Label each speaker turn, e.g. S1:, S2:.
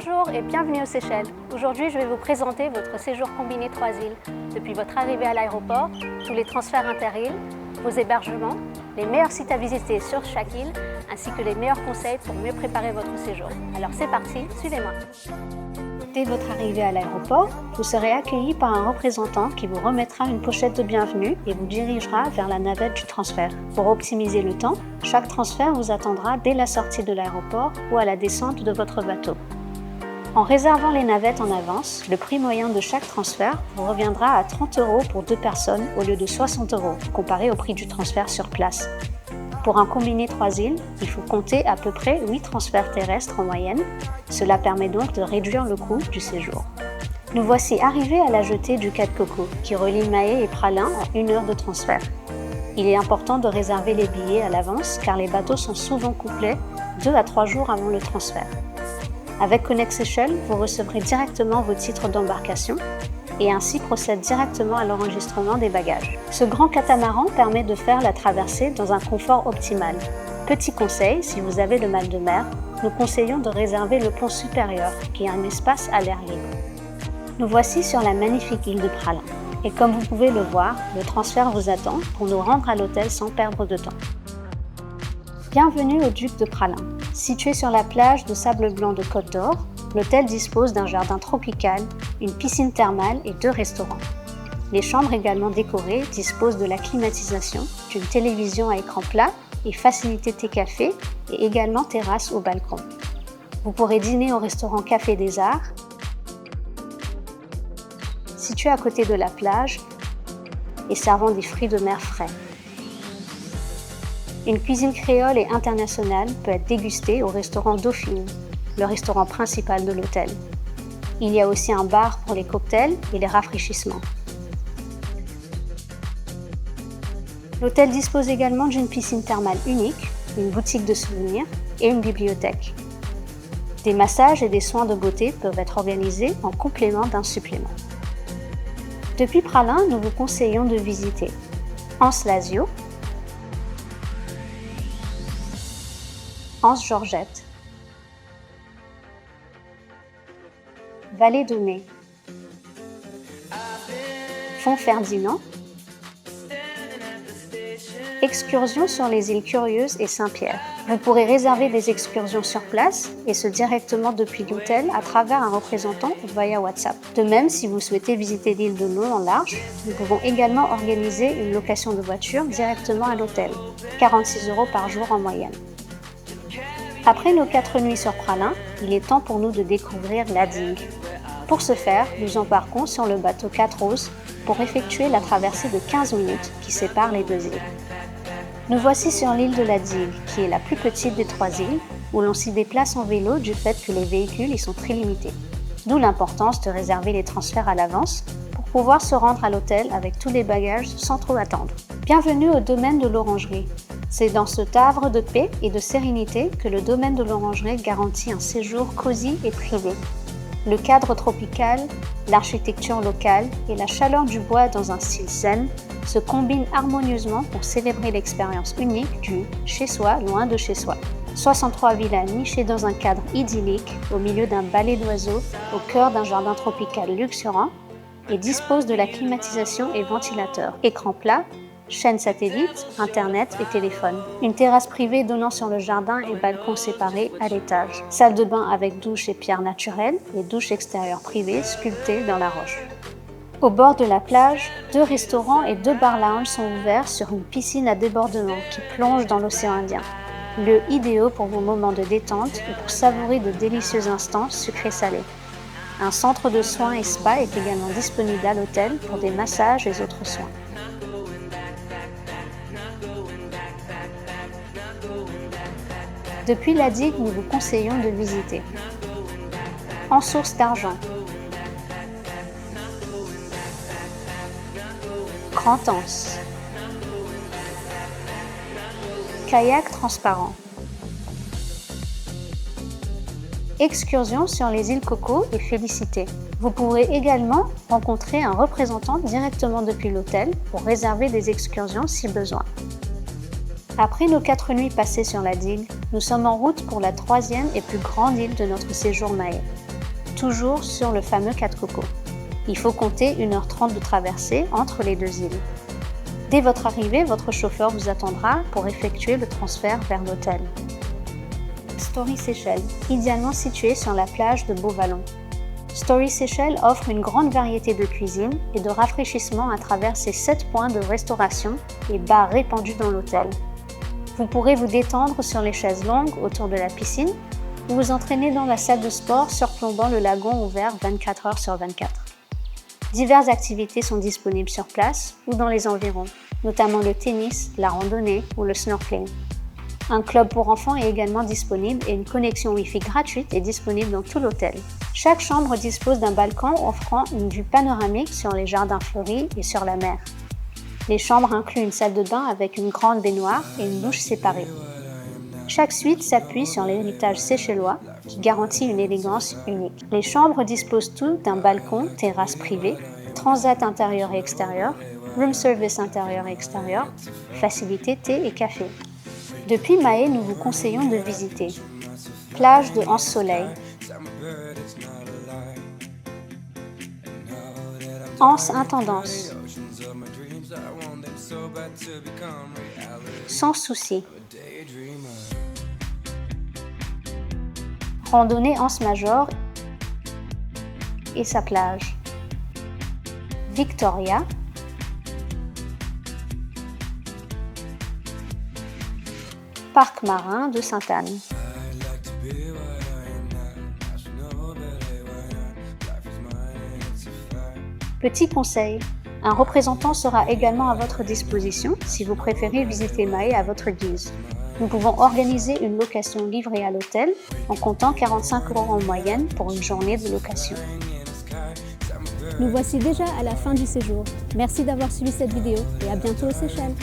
S1: Bonjour et bienvenue aux Seychelles. Aujourd'hui, je vais vous présenter votre séjour combiné 3 îles. Depuis votre arrivée à l'aéroport, tous les transferts inter-îles, vos hébergements, les meilleurs sites à visiter sur chaque île, ainsi que les meilleurs conseils pour mieux préparer votre séjour. Alors c'est parti, suivez-moi. Dès votre arrivée à l'aéroport, vous serez accueilli par un représentant qui vous remettra une pochette de bienvenue et vous dirigera vers la navette du transfert. Pour optimiser le temps, chaque transfert vous attendra dès la sortie de l'aéroport ou à la descente de votre bateau. En réservant les navettes en avance, le prix moyen de chaque transfert vous reviendra à 30 € pour 2 personnes au lieu de 60 € comparé au prix du transfert sur place. Pour un combiné 3 îles, il faut compter à peu près 8 transferts terrestres en moyenne. Cela permet donc de réduire le coût du séjour. Nous voici arrivés à la jetée du Quai de Coco, qui relie Mahé et Praslin à 1 heure de transfert. Il est important de réserver les billets à l'avance car les bateaux sont souvent complets 2 à 3 jours avant le transfert. Avec Connect Seychelles, vous recevrez directement vos titres d'embarcation et ainsi procède directement à l'enregistrement des bagages. Ce grand catamaran permet de faire la traversée dans un confort optimal. Petit conseil, si vous avez le mal de mer, nous conseillons de réserver le pont supérieur, qui est un espace à l'air libre. Nous voici sur la magnifique île de Praslin. Et comme vous pouvez le voir, le transfert vous attend pour nous rendre à l'hôtel sans perdre de temps. Bienvenue au Duc de Praslin. Situé sur la plage de sable blanc de Côte d'Or, l'hôtel dispose d'un jardin tropical, une piscine thermale et 2 restaurants. Les chambres également décorées disposent de la climatisation, d'une télévision à écran plat et facilité thé-café et également terrasse au balcon. Vous pourrez dîner au restaurant Café des Arts, situé à côté de la plage et servant des fruits de mer frais. Une cuisine créole et internationale peut être dégustée au restaurant Dauphine, le restaurant principal de l'hôtel. Il y a aussi un bar pour les cocktails et les rafraîchissements. L'hôtel dispose également d'une piscine thermale unique, une boutique de souvenirs et une bibliothèque. Des massages et des soins de beauté peuvent être organisés en complément d'un supplément. Depuis Praslin, nous vous conseillons de visiter Anse-Lazio, Anse-Georgette, Vallée de Mai, Font-Ferdinand, excursions sur les îles Curieuses et Saint-Pierre. Vous pourrez réserver des excursions sur place et ce directement depuis l'hôtel à travers un représentant ou via WhatsApp. De même, si vous souhaitez visiter l'île de long en large, nous pouvons également organiser une location de voiture directement à l'hôtel, 46 € par jour en moyenne. Après nos 4 nuits sur Praslin, il est temps pour nous de découvrir la digue. Pour ce faire, nous embarquons sur le bateau 4 Roses pour effectuer la traversée de 15 minutes qui sépare les 2 îles. Nous voici sur l'île de la Digue, qui est la plus petite des 3 îles, où l'on s'y déplace en vélo du fait que les véhicules y sont très limités. D'où l'importance de réserver les transferts à l'avance pour pouvoir se rendre à l'hôtel avec tous les bagages sans trop attendre. Bienvenue au domaine de l'Orangerie. C'est dans ce havre de paix et de sérénité que le domaine de l'Orangerie garantit un séjour cosy et privé. Le cadre tropical, l'architecture locale et la chaleur du bois dans un style zen se combinent harmonieusement pour célébrer l'expérience unique du « chez soi, loin de chez soi ». 63 villas nichées dans un cadre idyllique au milieu d'un ballet d'oiseaux au cœur d'un jardin tropical luxuriant et disposent de la climatisation et ventilateur, écran plat, chaîne satellite, internet et téléphone. Une terrasse privée donnant sur le jardin et balcon séparés à l'étage. Salle de bain avec douche et pierre naturelle et douche extérieure privée sculptée dans la roche. Au bord de la plage, 2 restaurants et 2 bars lounge sont ouverts sur une piscine à débordement qui plonge dans l'océan Indien. Lieu idéal pour vos moments de détente et pour savourer de délicieux instants sucrés-salés. Un centre de soins et spa est également disponible à l'hôtel pour des massages et autres soins. Depuis la digue, nous vous conseillons de visiter Ensource d'Argent, Grand-Anse, Kayak transparent, excursion sur les îles Coco et Félicité. Vous pourrez également rencontrer un représentant directement depuis l'hôtel pour réserver des excursions si besoin. Après nos 4 nuits passées sur la digue, nous sommes en route pour la 3e et plus grande île de notre séjour Mahé. toujours sur le fameux Cap Coco. Il faut compter 1h30 de traversée entre les deux îles. Dès votre arrivée, votre chauffeur vous attendra pour effectuer le transfert vers l'hôtel. Story Seychelles, idéalement situé sur la plage de Beauvallon. Story Seychelles offre une grande variété de cuisine et de rafraîchissement à travers ses 7 points de restauration et bars répandus dans l'hôtel. Vous pourrez vous détendre sur les chaises longues autour de la piscine ou vous entraîner dans la salle de sport surplombant le lagon ouvert 24 heures sur 24. Diverses activités sont disponibles sur place ou dans les environs, notamment le tennis, la randonnée ou le snorkeling. Un club pour enfants est également disponible et une connexion Wi-Fi gratuite est disponible dans tout l'hôtel. Chaque chambre dispose d'un balcon offrant une vue panoramique sur les jardins fleuris et sur la mer. Les chambres incluent une salle de bain avec une grande baignoire et une douche séparée. Chaque suite s'appuie sur l'héritage séchellois qui garantit une élégance unique. Les chambres disposent toutes d'un balcon, terrasse privée, transat intérieur et extérieur, room service intérieur et extérieur, facilité thé et café. Depuis Mahé, nous vous conseillons de visiter plage de Anse-Soleil, Anse-Intendance, Sans Souci, randonnée Anse-Major et sa plage, Victoria, Parc marin de Sainte-Anne. Petit conseil, un représentant sera également à votre disposition si vous préférez visiter Mahé à votre guise. Nous pouvons organiser une location livrée à l'hôtel en comptant 45 € en moyenne pour une journée de location.
S2: Nous voici déjà à la fin du séjour. Merci d'avoir suivi cette vidéo et à bientôt aux Seychelles.